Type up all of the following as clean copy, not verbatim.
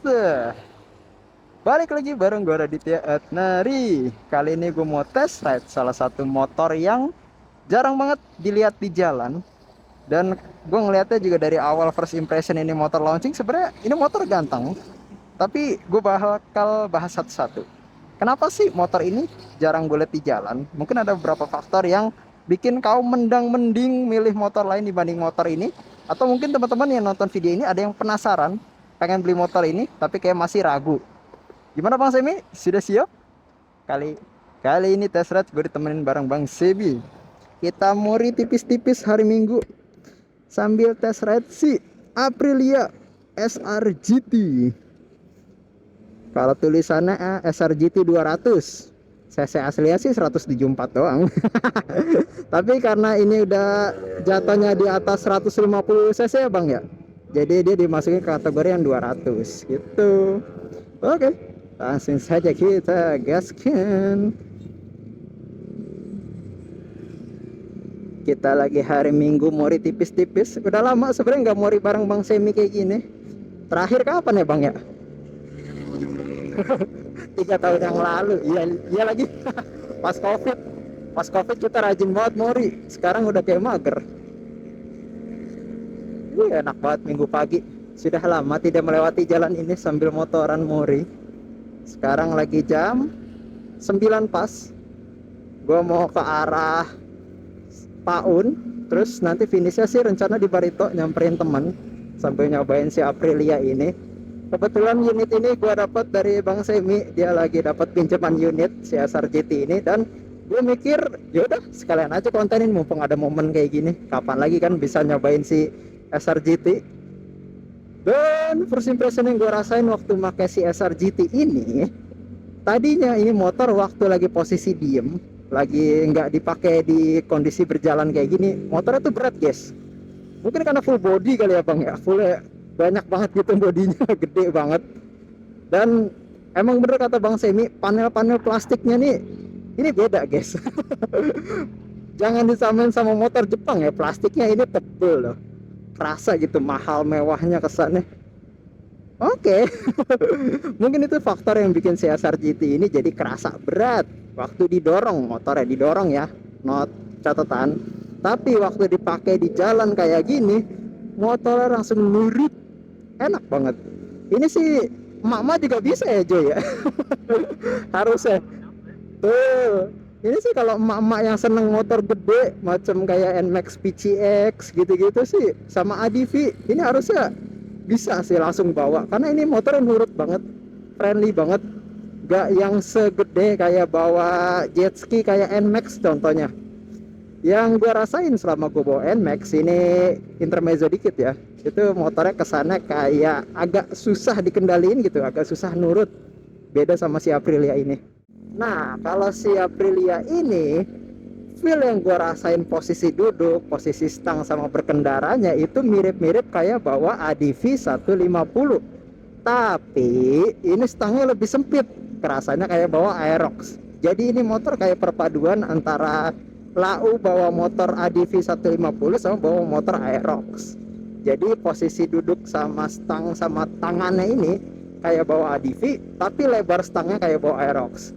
Seh, balik lagi bareng gue Raditya Atnari. Kali ini gue mau test ride salah satu motor yang jarang banget dilihat di jalan. Dan gue ngeliatnya juga dari awal first impression ini motor launching, sebenarnya ini motor ganteng. Tapi gue bakal bahas satu-satu. Kenapa sih motor ini jarang gue lihat di jalan? Mungkin ada beberapa faktor yang bikin kau mending milih motor lain dibanding motor ini. Atau mungkin teman-teman yang nonton video ini ada yang penasaran pengen beli motor ini tapi kayak masih ragu. Gimana Bang Semi? Sudah siap? Kali kali ini tes ride gue ditemenin bareng Bang Sebi. Kita mori tipis-tipis hari Minggu sambil tes ride si Aprilia SRGT. Kalau tulisannya SRGT 200, cc aslinya sih 174 doang. Tapi karena ini udah jatuhnya di atas 150 cc ya Bang ya. Jadi dia dimasukin kategori yang 200 gitu. Oke, langsung saja kita gaskan. Kita lagi hari Minggu mori tipis-tipis. Udah lama sebenarnya nggak mori bareng Bang Semi kayak gini. Terakhir kapan ya Bang ya? 3 tahun yang lalu. Iya, iya lagi. Pas COVID. Pas COVID kita rajin banget mori. Sekarang udah kayak mager. Enak banget minggu pagi. Sudah lama tidak melewati jalan ini sambil motoran mori. Sekarang lagi jam 9 pas. Gue mau ke arah Paun. Terus nanti finishnya sih rencana di Barito nyamperin teman sambil nyobain si Aprilia ini. Kebetulan unit ini gue dapat dari Bang Semi. Dia lagi dapat pinjaman unit si SRGT ini. Dan gue mikir yaudah sekalian aja kontenin mumpung ada momen kayak gini. Kapan lagi kan bisa nyobain si SRGT. Dan first impression yang gue rasain waktu pakai si SRGT ini, tadinya ini motor waktu lagi posisi diem, lagi nggak dipakai di kondisi berjalan kayak gini, motornya tuh berat guys. Mungkin karena full body kali ya Bang ya, full banyak banget gitu bodinya, gede banget. Dan emang bener kata Bang Semi, panel-panel plastiknya nih ini beda guys. Jangan disamain sama motor Jepang ya, plastiknya ini tebel loh, kerasa gitu mahal mewahnya kesannya. Oke. Mungkin itu faktor yang bikin CSR GT ini jadi kerasa berat waktu didorong, motornya didorong ya, not catatan. Tapi waktu dipakai di jalan kayak gini, motornya langsung nurut, enak banget. Ini sih emak-emak juga bisa ya Joy ya. Harusnya tuh. Ini sih kalau emak-emak yang seneng motor gede macam kayak NMAX PCX gitu-gitu sih sama ADV, ini harusnya bisa sih langsung bawa karena ini motornya nurut banget, friendly banget, gak yang segede kayak bawa jet ski kayak NMAX contohnya. Yang gue rasain selama gue bawa NMAX ini, intermezzo dikit ya, itu motornya kesannya kayak agak susah dikendaliin gitu, agak susah nurut, beda sama si Aprilia ini. Nah, kalau si Aprilia ini, feel yang gue rasain posisi duduk, posisi stang sama berkendaranya itu mirip-mirip kayak bawa ADV 150. Tapi ini stangnya lebih sempit, kerasanya kayak bawa Aerox. Jadi ini motor kayak perpaduan antara lau bawa motor ADV 150 sama bawa motor Aerox. Jadi posisi duduk sama stang sama tangannya ini kayak bawa ADV, tapi lebar stangnya kayak bawa Aerox.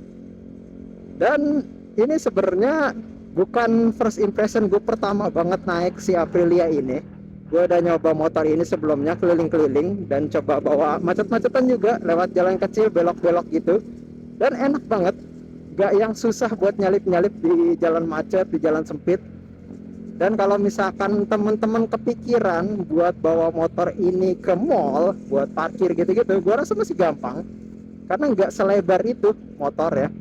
Dan ini sebenarnya bukan first impression gue pertama banget naik si Aprilia ini. Gue udah nyoba motor ini sebelumnya keliling-keliling dan coba bawa macet-macetan juga lewat jalan kecil belok-belok gitu. Dan enak banget, gak yang susah buat nyalip-nyalip di jalan macet, di jalan sempit. Dan kalau misalkan teman-teman kepikiran buat bawa motor ini ke mall buat parkir gitu-gitu, gue rasa masih gampang karena nggak selebar itu motor ya.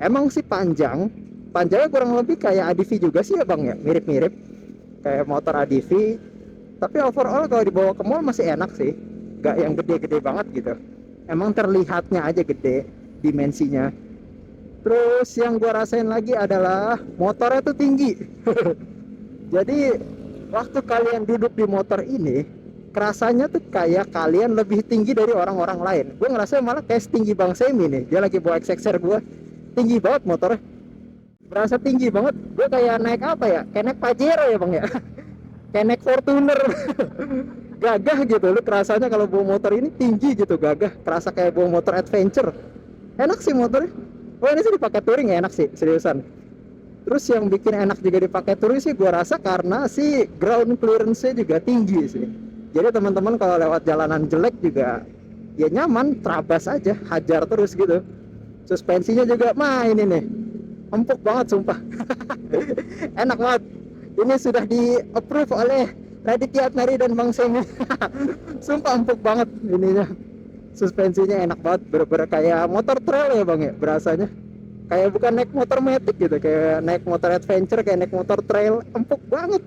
Emang sih panjangnya kurang lebih kayak ADV juga sih ya Bang ya, mirip-mirip kayak motor ADV. Tapi overall kalau dibawa ke mall masih enak sih, gak yang gede-gede banget gitu. Emang terlihatnya aja gede dimensinya. Terus yang gua rasain lagi adalah motornya tuh tinggi. Jadi waktu kalian duduk di motor ini, kerasanya tuh kayak kalian lebih tinggi dari orang-orang lain. Gue ngerasa malah kayak setinggi Bang Semi nih, dia lagi bawa XXR gue, tinggi banget motornya, berasa tinggi banget. Gue kayak naik apa ya, kayak naik Pajero ya Bang ya. Kayak naik Fortuner. gagah gitu. Lu kerasanya kalau bawa motor ini tinggi gitu, gagah, kerasa kayak bawa motor adventure. Enak sih motornya. Oh ini sih dipakai touring ya, enak sih seriusan. Terus yang bikin enak juga dipakai touring sih gua rasa karena si ground clearance-nya juga tinggi sih. Jadi teman-teman kalau lewat jalanan jelek juga ya nyaman, terabas aja, hajar terus gitu. Suspensinya juga mah ini nih, empuk banget sumpah. Enak banget. Ini sudah di approve oleh Raditya Atmari dan Bang Semi. Sumpah empuk banget ininya. Suspensinya enak banget, bener-bener kayak motor trail ya bang ya, berasanya kayak bukan naik motor metik gitu, kayak naik motor adventure, kayak naik motor trail, empuk banget.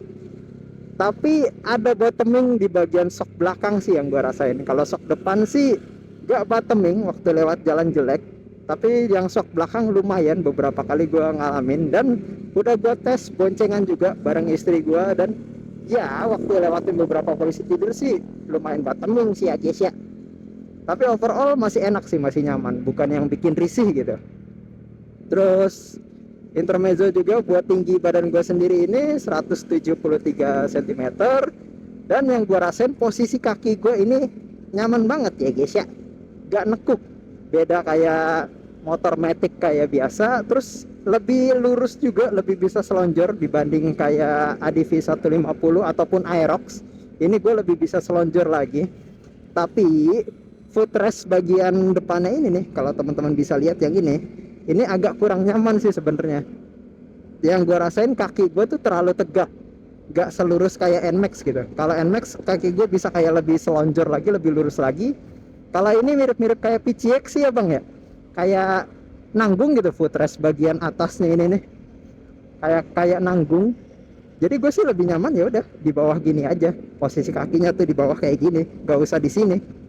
Tapi ada bottoming di bagian shock belakang sih yang gua rasain. Kalau shock depan sih gak bottoming waktu lewat jalan jelek, tapi yang shock belakang lumayan, beberapa kali gua ngalamin. Dan udah gua tes boncengan juga bareng istri gua, dan ya waktu lewatin beberapa polisi tidur sih lumayan bottoming sih ya guys ya. Tapi overall masih enak sih, masih nyaman, bukan yang bikin risih gitu. Terus intermezzo juga buat tinggi badan gue sendiri ini 173 cm. Dan yang gue rasain posisi kaki gue ini nyaman banget ya guys ya, gak nekuk. Beda kayak motor matic kayak biasa. Terus lebih lurus juga, lebih bisa selonjor dibanding kayak ADV 150 ataupun Aerox. Ini gue lebih bisa selonjor lagi. Tapi footrest bagian depannya ini nih, kalau teman-teman bisa lihat yang ini agak kurang nyaman sih sebenarnya. Yang gue rasain kaki gue tuh terlalu tegak, gak selurus kayak NMAX gitu. Kalau NMAX kaki gue bisa kayak lebih selonjor lagi, lebih lurus lagi. Kalau ini mirip-mirip kayak PCX sih ya bang ya, kayak nanggung gitu footrest bagian atasnya ini nih, kayak nanggung. Jadi gue sih lebih nyaman ya udah di bawah gini aja, posisi kakinya tuh di bawah kayak gini, gak usah di sini.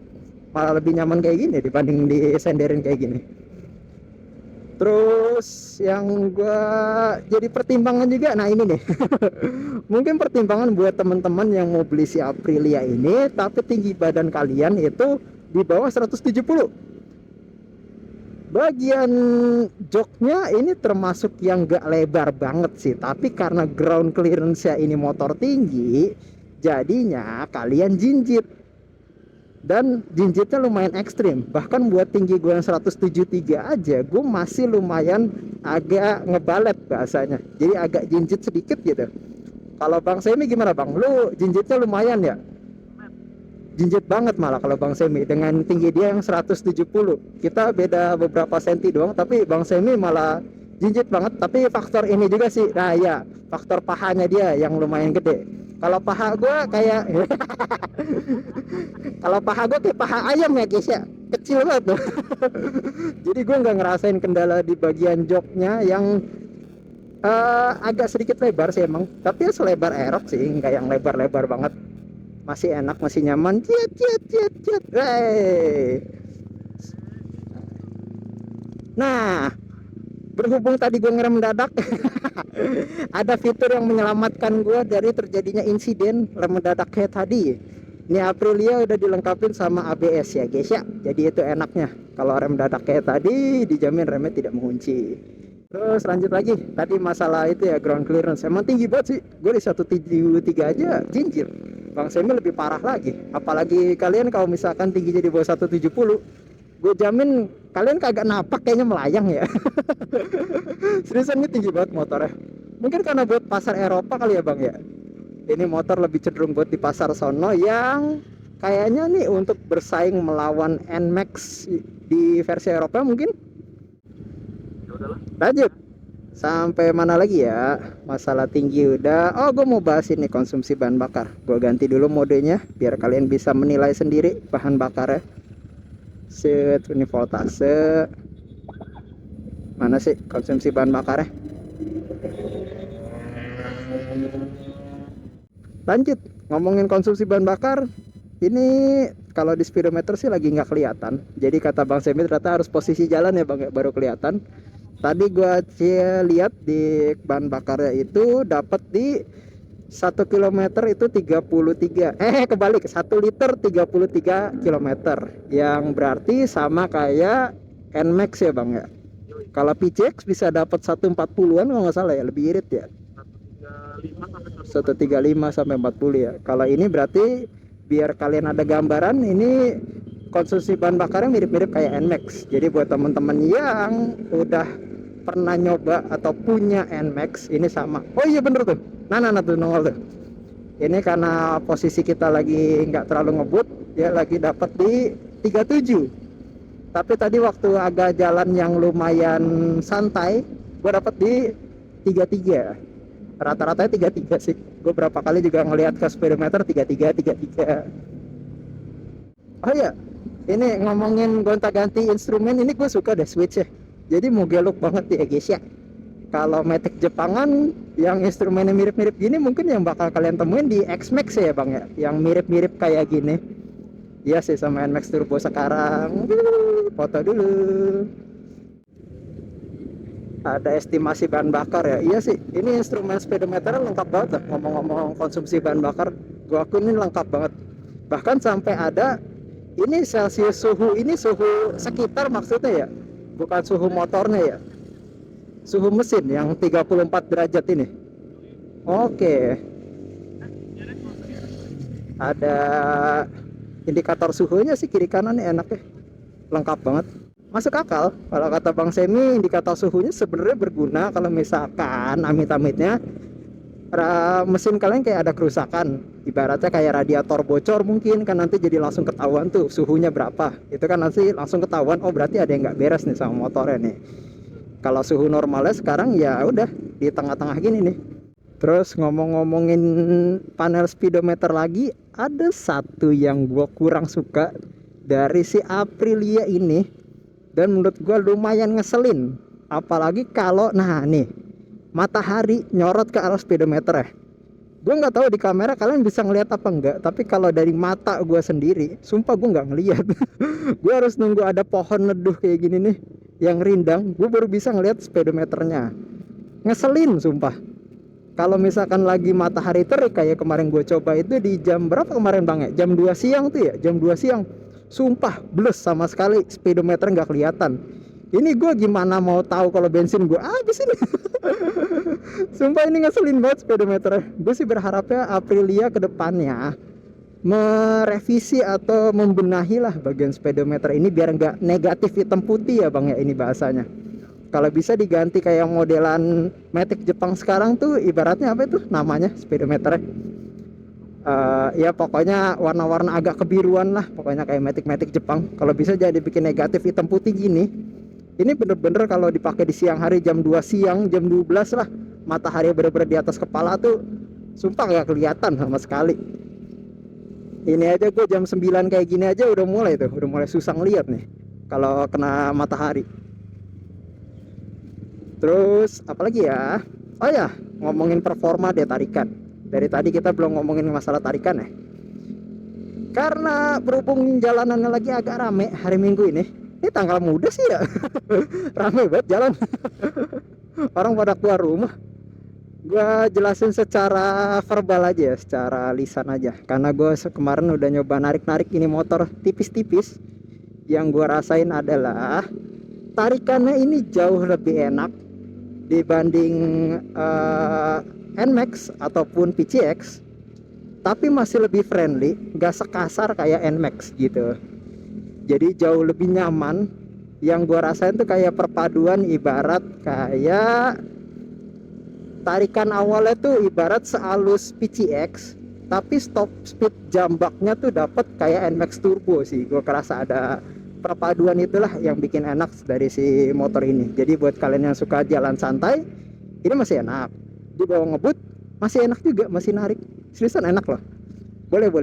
Malah lebih nyaman kayak gini dibanding disenderin kayak gini. Terus yang gue jadi pertimbangan juga, nah ini nih. Mungkin pertimbangan buat teman-teman yang mau beli si Aprilia ini tapi tinggi badan kalian itu di bawah 170. Bagian joknya ini termasuk yang gak lebar banget sih, tapi karena ground clearance-nya ini motor tinggi, jadinya kalian jinjit. Dan jinjitnya lumayan ekstrim. Bahkan buat tinggi gue yang 173 aja, gue masih lumayan agak ngebalet bahasanya. Jadi agak jinjit sedikit gitu. Kalau Bang Semi gimana bang? Lu jinjitnya lumayan ya? Jinjit banget malah kalau Bang Semi dengan tinggi dia yang 170. Kita beda beberapa senti doang, tapi Bang Semi malah jinjit banget. Tapi faktor ini juga sih, nah ya, faktor pahanya dia yang lumayan gede. Kalau paha gue kayak kalau paha gue kayak paha ayam ya guys ya, kecil banget tuh. Jadi gue nggak ngerasain kendala di bagian joknya yang agak sedikit lebar sih emang, tapi ya selebar Aerox sih, nggak yang lebar-lebar banget. Masih enak, masih nyaman. Ciat. Hey. Nah, berhubung tadi gue ngerem mendadak, ada fitur yang menyelamatkan gue dari terjadinya insiden rem mendadak kayak tadi. Ini Aprilia udah dilengkapin sama ABS ya guys ya. Jadi itu enaknya, kalau rem mendadak kayak tadi dijamin remnya tidak mengunci. Terus lanjut lagi, tadi masalah itu ya ground clearance. Emang tinggi banget sih, gue di 173 aja jinjir. Bang Semi lebih parah lagi. Apalagi kalian kalau misalkan tingginya di bawah 170, gue jamin kalian kagak napak, kayaknya melayang ya. Seriusan ini tinggi banget motornya. Mungkin karena buat pasar Eropa kali ya bang ya. Ini motor lebih cenderung buat di pasar sono yang kayaknya nih untuk bersaing melawan NMAX di versi Eropa mungkin. Lanjut. Sampai mana lagi ya? Masalah tinggi udah. Oh, gue mau bahas ini konsumsi bahan bakar. Gue ganti dulu modenya biar kalian bisa menilai sendiri bahan bakarnya. Set, ini voltase. Mana sih konsumsi bahan bakarnya? Lanjut, ngomongin konsumsi bahan bakar. Ini kalau di speedometer sih lagi nggak kelihatan. Jadi kata Bang Semi ternyata harus posisi jalan ya bang, baru kelihatan. Tadi gua lihat di bahan bakarnya itu dapat di 1 km itu 33. Kebalik, 1 liter 33 km. Yang berarti sama kayak NMAX ya bang ya. Kalau PCX bisa dapat 140-an kalau nggak salah ya, lebih irit ya. 135 sampai 40 ya. Kalau ini berarti Biar kalian ada gambaran, ini konsumsi bahan bakarnya mirip-mirip kayak NMAX. Jadi buat teman-teman yang udah pernah nyoba atau punya NMAX, ini sama. Oh iya bener tuh, nah tuh nongol tuh. Ini karena posisi kita lagi nggak terlalu ngebut, dia lagi dapat di 37. Tapi tadi waktu agak jalan yang lumayan santai, gue dapat di 33. Rata-ratanya 33 sih. Gue berapa kali juga ngelihat ke speedometer 33. Oh iya, ini ngomongin gonta-ganti instrumen, ini gue suka deh switch ya. Jadi mau gelok banget ya guys ya. Kalau Matic Jepangan yang instrumennya mirip-mirip gini mungkin yang bakal kalian temuin di X-Max ya bang ya, yang mirip-mirip kayak gini. Iya sih sama NMAX Turbo sekarang. Foto dulu. Ada estimasi bahan bakar ya. Iya sih, ini instrumen speedometer lengkap banget lah. Ngomong-ngomong konsumsi bahan bakar, gua akun ini lengkap banget. Bahkan sampai ada ini Celsius suhu, ini suhu sekitar maksudnya ya, bukan suhu motornya ya, suhu mesin yang 34 derajat ini. Oke, ada indikator suhunya sih kiri kanan nih, enaknya lengkap banget, masuk akal. Kalau kata Bang Semi, indikator suhunya sebenarnya berguna kalau misalkan amit-amitnya mesin kalian kayak ada kerusakan, ibaratnya kayak radiator bocor mungkin kan, nanti jadi langsung ketahuan tuh suhunya berapa, itu kan nanti langsung ketahuan, oh berarti ada yang nggak beres nih sama motornya nih. Kalau suhu normalnya sekarang ya udah di tengah-tengah gini nih. Terus ngomongin panel speedometer lagi, ada satu yang gue kurang suka dari si Aprilia ini, dan menurut gue lumayan ngeselin, apalagi kalau nah nih matahari nyorot ke arah speedometer ya. Gue nggak tahu di kamera kalian bisa ngeliat apa enggak, tapi kalau dari mata gue sendiri, sumpah gue nggak ngeliat. Gue harus nunggu ada pohon neduh kayak gini nih yang rindang, gue baru bisa ngeliat speedometernya. Ngeselin sumpah. Kalau misalkan lagi matahari terik kayak kemarin gue coba itu di jam berapa kemarin bang ya, jam 2 siang tuh ya, jam 2 siang, sumpah blus sama sekali, speedometer nggak kelihatan. Ini gue gimana mau tahu kalau bensin gue habis ini. Sumpah ini ngeselin banget speedometer. Gue sih berharapnya Aprilia kedepannya merevisi atau membenahi lah bagian speedometer ini biar nggak negatif hitam putih ya bang ya, ini bahasanya. Kalau bisa diganti kayak modelan Matic Jepang sekarang tuh, ibaratnya apa itu namanya speedometernya, ya pokoknya warna-warna agak kebiruan lah, pokoknya kayak Matic Jepang. Kalau bisa jadi bikin negatif hitam putih gini. Ini bener-bener kalau dipakai di siang hari jam 2 siang, jam 12 lah, matahari bener-bener di atas kepala tuh, sumpah nggak kelihatan sama sekali. Ini aja gue jam 9 kayak gini aja udah mulai susah ngeliat nih kalau kena matahari. Terus apalagi ya, oh ya ngomongin performa deh tarikan. Dari tadi kita belum ngomongin masalah tarikan ya, karena berhubung jalanannya lagi agak rame hari Minggu ini tanggal muda sih ya. Rame banget jalan. Orang pada keluar rumah. Gua jelasin secara verbal aja ya, secara lisan aja, karena gue kemarin udah nyoba narik ini motor tipis-tipis. Yang gua rasain adalah tarikannya ini jauh lebih enak dibanding NMAX ataupun PCX, tapi masih lebih friendly, gak sekasar kayak NMAX gitu. Jadi jauh lebih nyaman. Yang gua rasain tuh kayak perpaduan, ibarat kayak tarikan awalnya tuh ibarat sehalus PCX, tapi stop speed jambaknya tuh dapat kayak NMAX Turbo sih. Gua kerasa ada perpaduan itulah yang bikin enak dari si motor ini. Jadi buat kalian yang suka jalan santai, ini masih enak. Dibawa ngebut masih enak juga, masih narik. Seriusan enak loh. Boleh.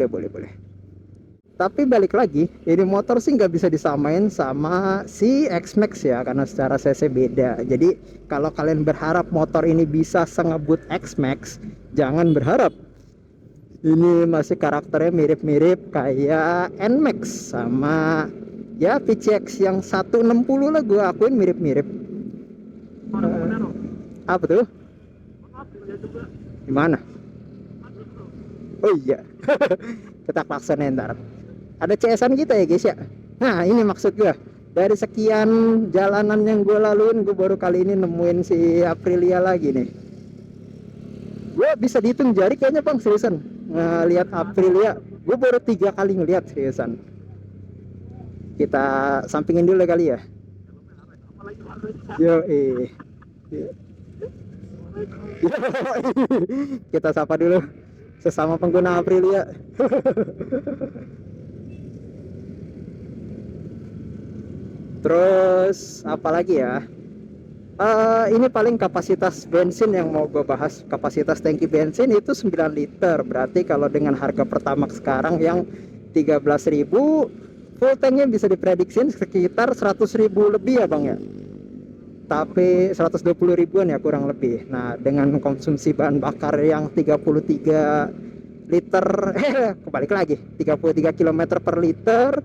Tapi balik lagi, ini motor sih nggak bisa disamain sama si X-Max ya, karena secara cc beda. Jadi kalau kalian berharap motor ini bisa sengebut X-Max, jangan berharap. Ini masih karakternya mirip-mirip kayak NMAX sama ya PCX yang 160 lah, gue akuin mirip-mirip. Apa tuh? Gimana? Oh iya. Kita klaksonin ntar. Ada CS-an kita ya guys ya. Nah ini maksud gue, dari sekian jalanan yang gue laluin, gue baru kali ini nemuin si Aprilia lagi nih. Gue bisa dihitung jari kayaknya bang, seriusan ngelihat Aprilia Gue baru 3 kali ngeliat seriusan. Kita sampingin dulu kali ya. Yo kita sapa dulu sesama pengguna Aprilia. Terus apa lagi ya? Ini paling kapasitas bensin yang mau gue bahas. Kapasitas tangki bensin itu 9 liter. Berarti kalau dengan harga Pertamax sekarang yang 13.000, full tanknya bisa diprediksi sekitar 100.000 lebih ya bang ya. Tapi 120 ribuan ya kurang lebih. Nah dengan konsumsi bahan bakar yang 33 liter, kebalik lagi 33 km per liter,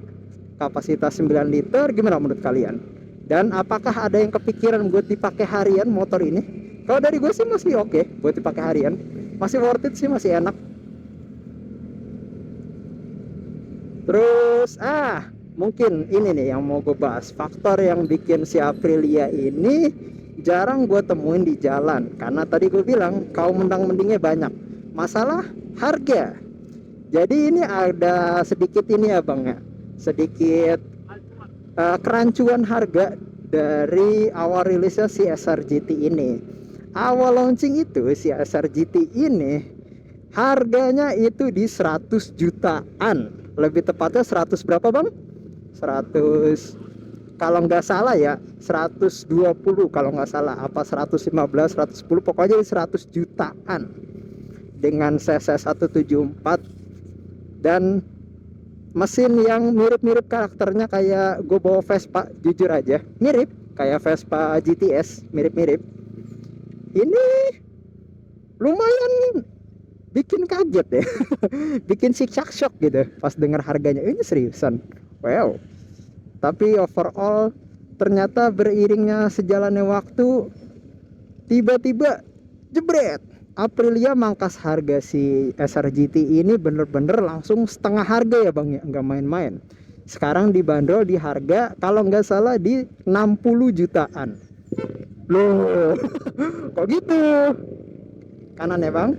kapasitas 9 liter, gimana menurut kalian? Dan apakah ada yang kepikiran buat dipakai harian motor ini? Kalau dari gue sih masih oke buat dipakai harian, masih worth it sih, masih enak. Terus mungkin ini nih yang mau gue bahas, faktor yang bikin si Aprilia ini jarang gue temuin di jalan. Karena tadi gue bilang kaum mendang-mendingnya banyak. Masalah harga. Jadi ini ada sedikit ini ya bang ya, sedikit kerancuan harga dari awal rilisnya si SRGT ini. Awal launching itu si SRGT ini harganya itu di 100 jutaan. Lebih tepatnya 100 berapa bang? 100, kalau nggak salah ya 120, kalau nggak salah apa 115, 110, pokoknya 100 jutaan dengan CC 174 dan mesin yang mirip-mirip karakternya kayak gue bawa Vespa, jujur aja mirip kayak Vespa GTS, mirip-mirip. Ini lumayan bikin kaget ya. Bikin shock gitu pas dengar harganya. Ini seriusan, wow. Tapi overall ternyata beriringnya sejalannya waktu, tiba-tiba jebret, Aprilia mangkas harga si SRGT ini bener-bener langsung setengah harga ya bang ya, nggak main-main. Sekarang dibanderol di harga kalau nggak salah di 60 jutaan. Loh, kok gitu? Kanan ya bang?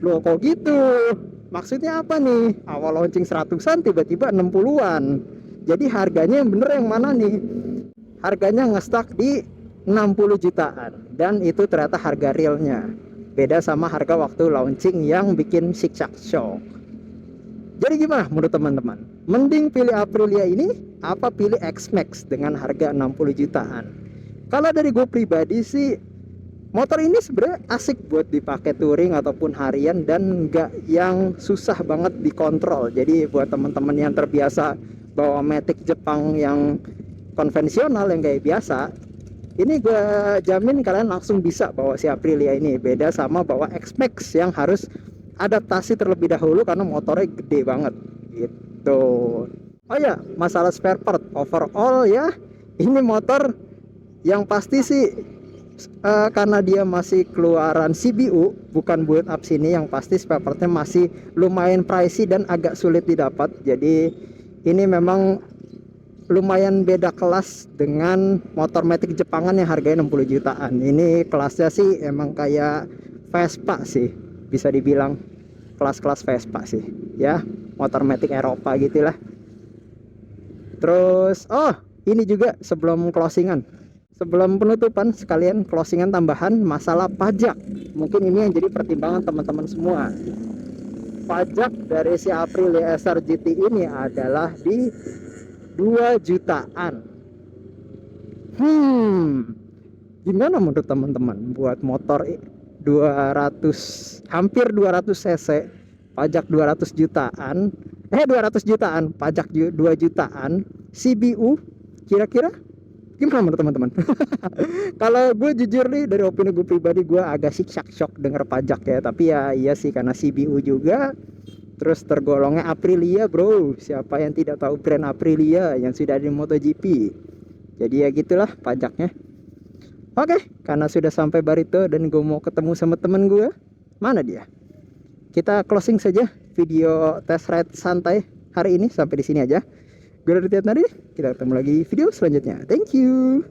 Loh kok gitu? Maksudnya apa nih? Awal launching 100-an tiba-tiba 60-an. Jadi harganya yang bener yang mana nih? Harganya ngestak di 60 jutaan. Dan itu ternyata harga realnya. Beda sama harga waktu launching yang bikin shock. Jadi gimana menurut teman-teman? Mending pilih Aprilia ini apa pilih X-Max dengan harga 60 jutaan? Kalau dari gue pribadi sih, motor ini sebenarnya asik buat dipakai touring ataupun harian dan nggak yang susah banget dikontrol. Jadi buat teman-teman yang terbiasa bawa Matic Jepang yang konvensional yang kayak biasa, ini gue jamin kalian langsung bisa bawa si Aprilia ini. Beda sama bawa X-Max yang harus adaptasi terlebih dahulu karena motornya gede banget gitu. Oh ya, masalah spare part overall ya, ini motor yang pasti sih karena dia masih keluaran CBU bukan build up sini, yang pasti spare partnya masih lumayan pricey dan agak sulit didapat. Jadi ini memang lumayan beda kelas dengan motor Matic Jepangan yang harganya 60 jutaan. Ini kelasnya sih emang kayak Vespa sih, bisa dibilang kelas-kelas Vespa sih ya, motor Matic Eropa gitulah. Terus ini juga sebelum closingan, sebelum penutupan, sekalian closingan tambahan masalah pajak. Mungkin ini yang jadi pertimbangan teman-teman semua. Pajak dari si Aprilia SRGT ini adalah di 2 jutaan. Gimana menurut teman-teman buat motor 200, hampir 200 cc, pajak 200 jutaan, 200 jutaan, pajak 2 jutaan, CBU, kira-kira gimana menurut teman-teman? Kalau gue jujur nih, dari opini gue pribadi, gue agak shock denger pajak ya. Tapi ya iya sih, karena CBU juga, terus tergolongnya Aprilia bro. Siapa yang tidak tahu brand Aprilia yang sudah ada di MotoGP? Jadi ya gitulah pajaknya. Oke, karena sudah sampai Barito dan gue mau ketemu sama temen gue. Mana dia? Kita closing saja video test ride santai hari ini sampai di sini aja. Gue dari Tiat Nari, kita ketemu lagi video selanjutnya. Thank you.